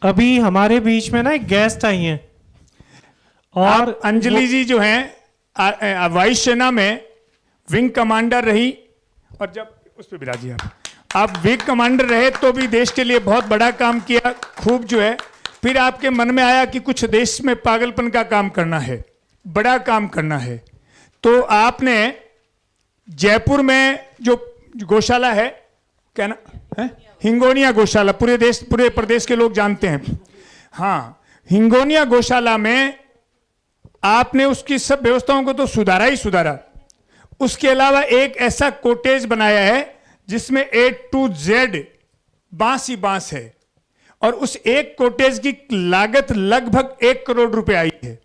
अभी हमारे बीच में ना एक गेस्ट आई हैं और अंजलि जी जो हैं वायुसेना में विंग कमांडर रही, और जब उस पर बिराजी आप विंग कमांडर रहे तो भी देश के लिए बहुत बड़ा काम किया खूब जो है। फिर आपके मन में आया कि कुछ देश में पागलपन का काम करना है, बड़ा काम करना है, तो आपने जयपुर में जो गौशाला है, क्या ना है, हिंगोनिया गौशाला, पूरे प्रदेश के लोग जानते हैं। हाँ, हिंगोनिया गौशाला में आपने उसकी सब व्यवस्थाओं को तो सुधारा ही सुधारा, उसके अलावा एक ऐसा कोटेज बनाया है जिसमें A to Z बांस ही बांस है, और उस एक कोटेज की लागत लगभग 1 करोड़ रुपए आई है।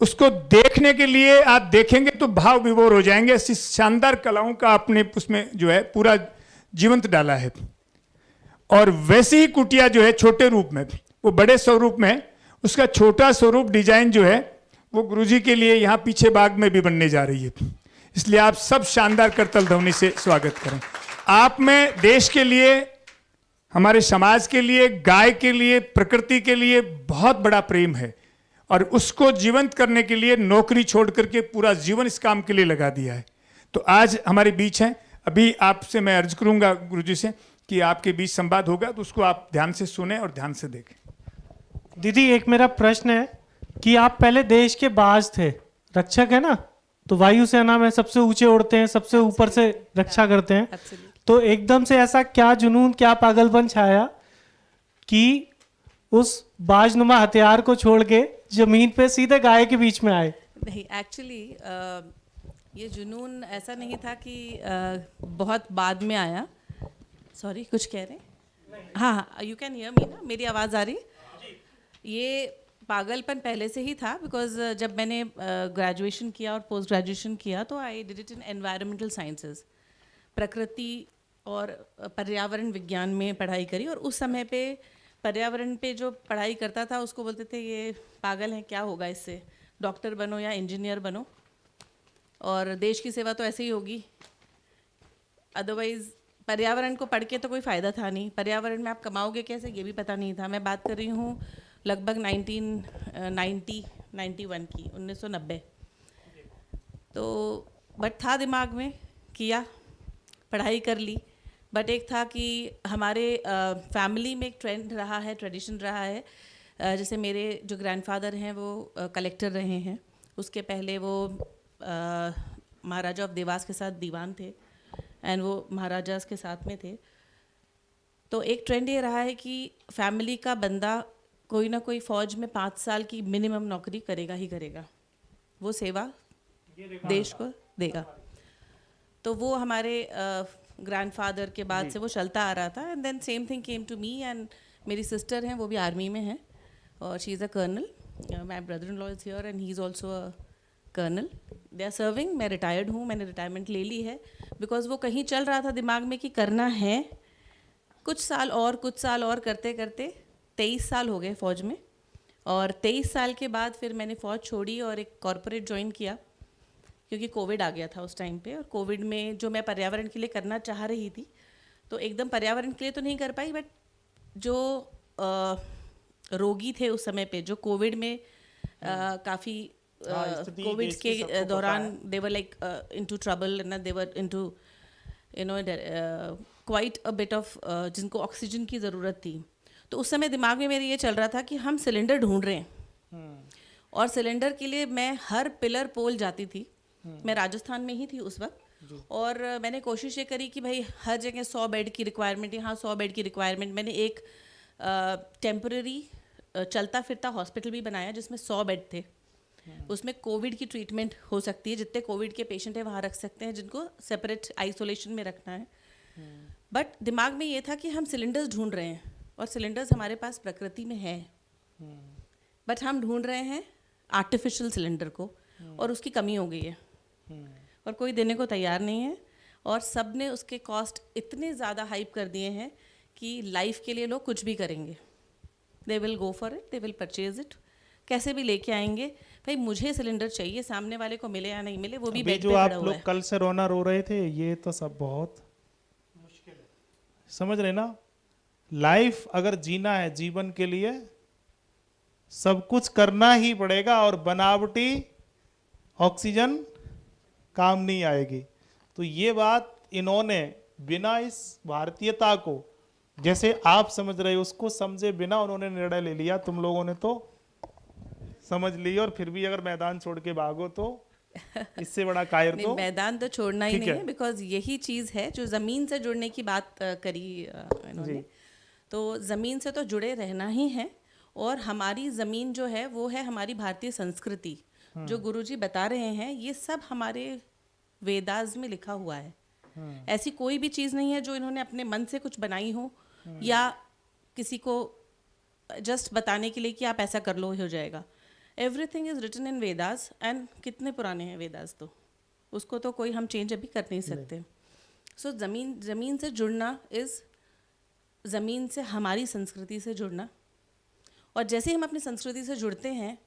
उसको देखने के लिए आप देखेंगे तो भाव विभोर हो जाएंगे। ऐसी शानदार कलाओं का आपने उसमें जो है पूरा जीवंत डाला है। और वैसी ही कुटिया जो है छोटे रूप में, वो बड़े स्वरूप में, उसका छोटा स्वरूप डिजाइन जो है वो गुरुजी के लिए यहाँ पीछे बाग में भी बनने जा रही है। इसलिए आप सब शानदार करतल ध्वनि से स्वागत करें। आप में देश के लिए, हमारे समाज के लिए, गाय के लिए, प्रकृति के लिए बहुत बड़ा प्रेम है, और उसको जीवंत करने के लिए नौकरी छोड़ करके पूरा जीवन इस काम के लिए लगा दिया है। तो आज हमारे बीच हैं। अभी आपसे मैं अर्ज करूंगा गुरुजी से कि आपके बीच संवाद होगा, तो उसको आप ध्यान से सुने और ध्यान से देखें। दीदी, एक मेरा प्रश्न है कि आप पहले देश के बाज थे, रक्षक है ना, तो वायुसेना में सबसे ऊंचे उड़ते हैं, सबसे ऊपर से रक्षा करते हैं, तो एकदम से ऐसा क्या जुनून, क्या पागलपन छाया कि उस बाजनुमा हथियार को छोड़ के जमीन पे सीधे गाय के बीच में आए? नहीं, एक्चुअली ये जुनून ऐसा नहीं था कि बहुत बाद में आया। सॉरी, कुछ कह रहे हैं? हाँ, यू कैन हियर मी ना, मेरी आवाज़ आ रही? ये पागलपन पहले से ही था, बिकॉज जब मैंने ग्रेजुएशन किया और पोस्ट ग्रेजुएशन किया तो I did it in environmental sciences, प्रकृति और पर्यावरण विज्ञान में पढ़ाई करी। और उस समय पे पर्यावरण पे जो पढ़ाई करता था उसको बोलते थे ये पागल है, क्या होगा इससे, डॉक्टर बनो या इंजीनियर बनो, और देश की सेवा तो ऐसे ही होगी, अदरवाइज़ पर्यावरण को पढ़ के तो कोई फ़ायदा था नहीं, पर्यावरण में आप कमाओगे कैसे ये भी पता नहीं था। मैं बात कर रही हूँ लगभग 1991 की, 1990। तो बट था दिमाग में, किया, पढ़ाई कर ली। बट एक था कि हमारे फैमिली में एक ट्रेंड रहा है, ट्रेडिशन रहा है, जैसे मेरे जो ग्रैंडफादर हैं वो कलेक्टर रहे हैं, उसके पहले वो महाराजा ऑफ देवास के साथ दीवान थे, एंड वो महाराजास के साथ में थे। तो एक ट्रेंड ये रहा है कि फैमिली का बंदा कोई ना कोई फ़ौज में 5 साल की मिनिमम नौकरी करेगा ही करेगा, वो सेवा देश को देगा। तो वो हमारे ग्रैंडफादर के बाद से वो चलता आ रहा था, and then same thing came to me. And मेरी सिस्टर हैं, वो भी आर्मी में हैं, और she is a colonel. My brother in law is here and he is also a colonel. They are serving. मैं रिटायर्ड हूँ, मैंने रिटायरमेंट ले ली है, बिकॉज वो कहीं चल रहा था दिमाग में कि करना है कुछ साल और करते करते 23 साल हो गए फ़ौज में। और 23 साल के बाद फिर मैंने फ़ौज छोड़ी और एक कॉरपोरेट ज्वाइन किया, क्योंकि कोविड आ गया था उस टाइम पे। और कोविड में जो मैं पर्यावरण के लिए करना चाह रही थी, तो एकदम पर्यावरण के लिए तो नहीं कर पाई, बट जो रोगी थे उस समय पे, जो कोविड में काफ़ी कोविड के दौरान they were like into trouble, they were into quite a bit of, जिनको ऑक्सीजन की ज़रूरत थी। तो उस समय दिमाग में मेरे ये चल रहा था कि हम सिलेंडर ढूंढ रहे हैं, और सिलेंडर के लिए मैं हर पिलर पोल जाती थी। मैं राजस्थान में ही थी उस वक्त, और मैंने कोशिश ये करी कि भाई हर जगह 100 बेड की रिक्वायरमेंट, यहाँ 100 बेड की रिक्वायरमेंट। मैंने एक टेम्पररी चलता फिरता हॉस्पिटल भी बनाया जिसमें 100 बेड थे। उसमें कोविड की ट्रीटमेंट हो सकती है, जितने कोविड के पेशेंट हैं वहाँ रख सकते हैं, जिनको सेपरेट आइसोलेशन में रखना है। बट दिमाग में ये था कि हम सिलेंडर्स ढूंढ रहे हैं, और सिलेंडर्स हमारे पास प्रकृति में है, बट हम ढूंढ रहे हैं आर्टिफिशियल सिलेंडर को, और उसकी कमी हो गई है, और कोई देने को तैयार नहीं है। और सब ने उसके कॉस्ट इतने ज़्यादा हाइप कर दिए हैं कि लाइफ के लिए लोग कुछ भी करेंगे, they will go for it, they will purchase it, कैसे भी लेके आएंगे। भाई मुझे सिलेंडर चाहिए, सामने वाले को मिले या नहीं मिले, वो भी बेड पे पड़ा हुआ है। जो आप लोग कल से रोना रो रहे थे, ये तो सब बहुत मुश्किल है, समझ रहे ना। लाइफ अगर जीना है जीवन के लिए सब कुछ करना ही पड़ेगा और बनावटी ऑक्सीजन काम नहीं आएगी। तो ये बात इन्होंने बिना इस भारतीयता को जैसे आप समझ रहे हो उसको समझे बिना उन्होंने निर्णय ले लिया। तुम लोगों ने तो समझ लिया और फिर भी अगर मैदान छोड़ के भागो तो इससे बड़ा कायर नहीं, तो मैदान तो छोड़ना ही ठीक नहीं है। है, बिकॉज यही चीज़ है जो ज़मीन से जुड़ने की बात करी इन्होंने। तो ज़मीन से तो जुड़े रहना ही है, और हमारी ज़मीन जो है वो है हमारी भारतीय संस्कृति। जो गुरुजी बता रहे हैं ये सब हमारे वेदास में लिखा हुआ है। ऐसी कोई भी चीज़ नहीं है जो इन्होंने अपने मन से कुछ बनाई हो या किसी को जस्ट बताने के लिए कि आप ऐसा कर लो हो जाएगा। Everything is written in Vedas, and कितने पुराने हैं वेदास, तो उसको तो कोई हम चेंज अभी कर नहीं सकते। सो ज़मीन से जुड़ना इज़ ज़मीन से हमारी संस्कृति से जुड़ना। और जैसे ही हम अपनी संस्कृति से जुड़ते हैं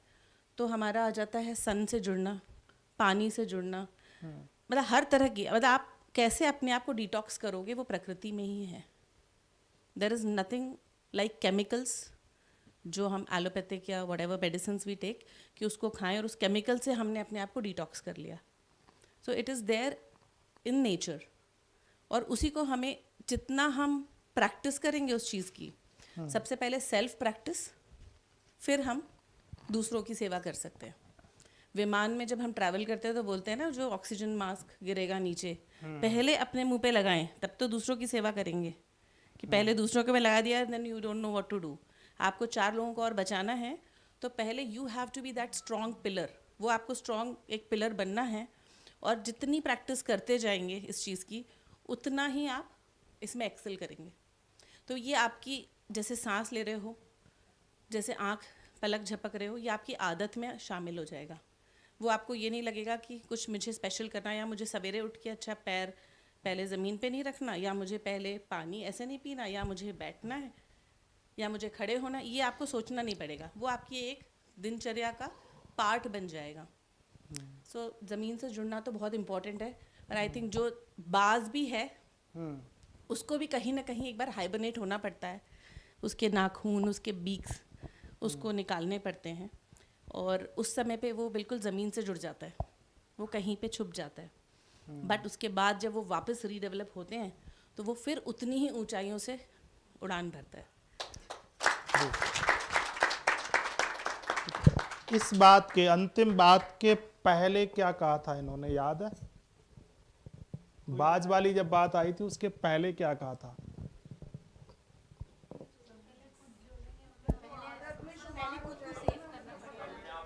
तो हमारा आ जाता है सन से जुड़ना, पानी से जुड़ना, मतलब हर तरह की, मतलब आप कैसे अपने आप को डिटॉक्स करोगे वो प्रकृति में ही है। There is nothing like chemicals जो हम एलोपैथिक या whatever medicine we take कि उसको खाएं और उस केमिकल से हमने अपने आप को डिटॉक्स कर लिया। So it is there in nature, और उसी को हमें जितना हम प्रैक्टिस करेंगे उस चीज़ की, सबसे पहले सेल्फ प्रैक्टिस, फिर हम दूसरों की सेवा कर सकते हैं। विमान में जब हम ट्रैवल करते हैं तो बोलते हैं ना जो ऑक्सीजन मास्क गिरेगा नीचे, पहले अपने मुंह पे लगाएं तब तो दूसरों की सेवा करेंगे। कि पहले दूसरों को में लगा दिया then you don't know what to do. आपको 4 लोगों को और बचाना है तो पहले you have to be that strong pillar, वो आपको स्ट्रॉन्ग एक पिलर बनना है। और जितनी प्रैक्टिस करते जाएंगे इस चीज़ की उतना ही आप इसमें एक्सेल करेंगे। तो ये आपकी जैसे सांस ले रहे हो, जैसे आँख पलक झपक रहे हो, ये आपकी आदत में शामिल हो जाएगा। वो आपको ये नहीं लगेगा कि कुछ मुझे स्पेशल करना है, या मुझे सवेरे उठ के अच्छा पैर पहले ज़मीन पे नहीं रखना, या मुझे पहले पानी ऐसे नहीं पीना, या मुझे बैठना है, या मुझे खड़े होना, ये आपको सोचना नहीं पड़ेगा। वो आपकी एक दिनचर्या का पार्ट बन जाएगा। सो ज़मीन से जुड़ना तो बहुत इम्पॉर्टेंट है। और आई थिंक जो बाज भी है उसको भी कहीं ना कहीं एक बार हाइबरनेट होना पड़ता है। उसके नाखून, उसके बीक्स उसको निकालने पड़ते हैं, और उस समय पे वो बिल्कुल ज़मीन से जुड़ जाता है, वो कहीं पे छुप जाता है। बट उसके बाद जब वो वापस रीडेवलप होते हैं तो वो फिर उतनी ही ऊंचाइयों से उड़ान भरता है। इस बात के अंतिम बात के पहले क्या कहा था इन्होंने, याद है? बाज वाली जब बात आई थी उसके पहले क्या कहा था?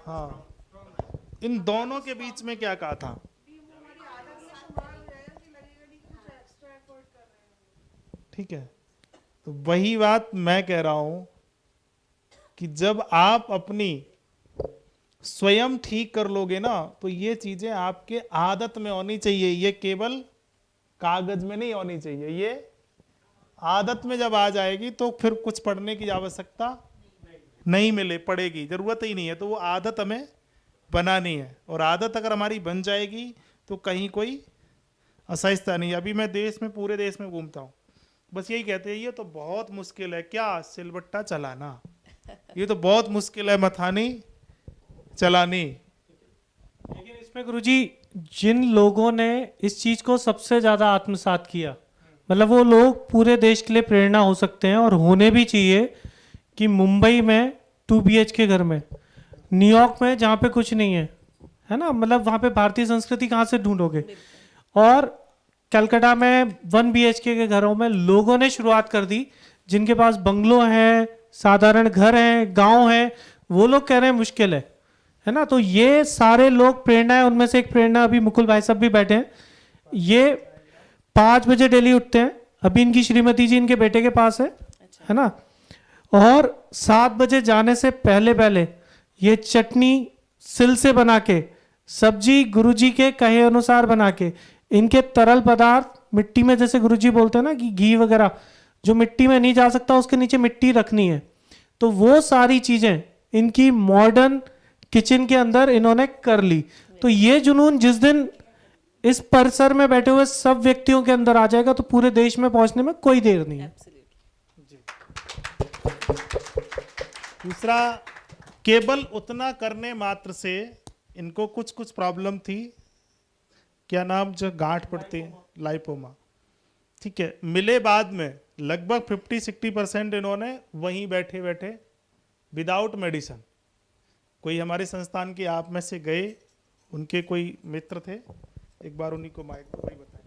हाँ, इन दोनों के बीच में क्या कहा था? ठीक है, तो वही बात मैं कह रहा हूं कि जब आप अपनी स्वयं ठीक कर लोगे ना तो ये चीजें आपके आदत में होनी चाहिए। ये केवल कागज में नहीं होनी चाहिए, ये आदत में जब आ जाएगी तो फिर कुछ पढ़ने की आवश्यकता नहीं मिले पड़ेगी, जरूरत ही नहीं है। तो वो आदत हमें बनानी है, और आदत अगर हमारी बन जाएगी तो कहीं कोई असहजता नहीं। अभी मैं देश में, पूरे देश में घूमता हूँ, बस यही कहते हैं ये तो बहुत मुश्किल है, क्या सिलबट्टा चलाना, ये तो बहुत मुश्किल है मथानी चलानी। लेकिन इसमें गुरुजी जिन लोगों ने इस चीज को सबसे ज्यादा आत्मसात किया, मतलब वो लोग पूरे देश के लिए प्रेरणा हो सकते हैं और होने भी चाहिए। कि मुंबई में 2 BHK घर में, न्यूयॉर्क में जहाँ पे कुछ नहीं है ना, मतलब वहाँ पे भारतीय संस्कृति कहाँ से ढूंढोगे, और कलकत्ता में 1 BHK के घरों में लोगों ने शुरुआत कर दी। जिनके पास बंगलो है, साधारण घर हैं, गांव है, वो लोग कह रहे हैं मुश्किल है ना। तो ये सारे लोग प्रेरणा है। उनमें से एक प्रेरणा अभी मुकुल भाई साहब भी बैठे हैं। ये 5 बजे डेली उठते हैं, अभी इनकी श्रीमती जी इनके बेटे के पास है ना, और 7 बजे जाने से पहले पहले ये चटनी सिल से बना के, सब्जी गुरुजी के कहे अनुसार बना के, इनके तरल पदार्थ मिट्टी में, जैसे गुरुजी बोलते हैं ना कि घी वगैरह जो मिट्टी में नहीं जा सकता उसके नीचे मिट्टी रखनी है, तो वो सारी चीजें इनकी मॉडर्न किचन के अंदर इन्होंने कर ली। तो ये जुनून जिस दिन इस परिसर में बैठे हुए सब व्यक्तियों के अंदर आ जाएगा तो पूरे देश में पहुंचने में कोई देर नहीं है। Absolutely. दूसरा, केवल उतना करने मात्र से इनको कुछ कुछ प्रॉब्लम थी, क्या नाम जो गांठ पड़ती है, लाइपोमा, ठीक है, मिले बाद में लगभग 50-60% इन्होंने वहीं बैठे बैठे विदाउट मेडिसिन, कोई हमारे संस्थान के आप में से गए, उनके कोई मित्र थे, एक बार उन्हीं को माइक पर वही बताया।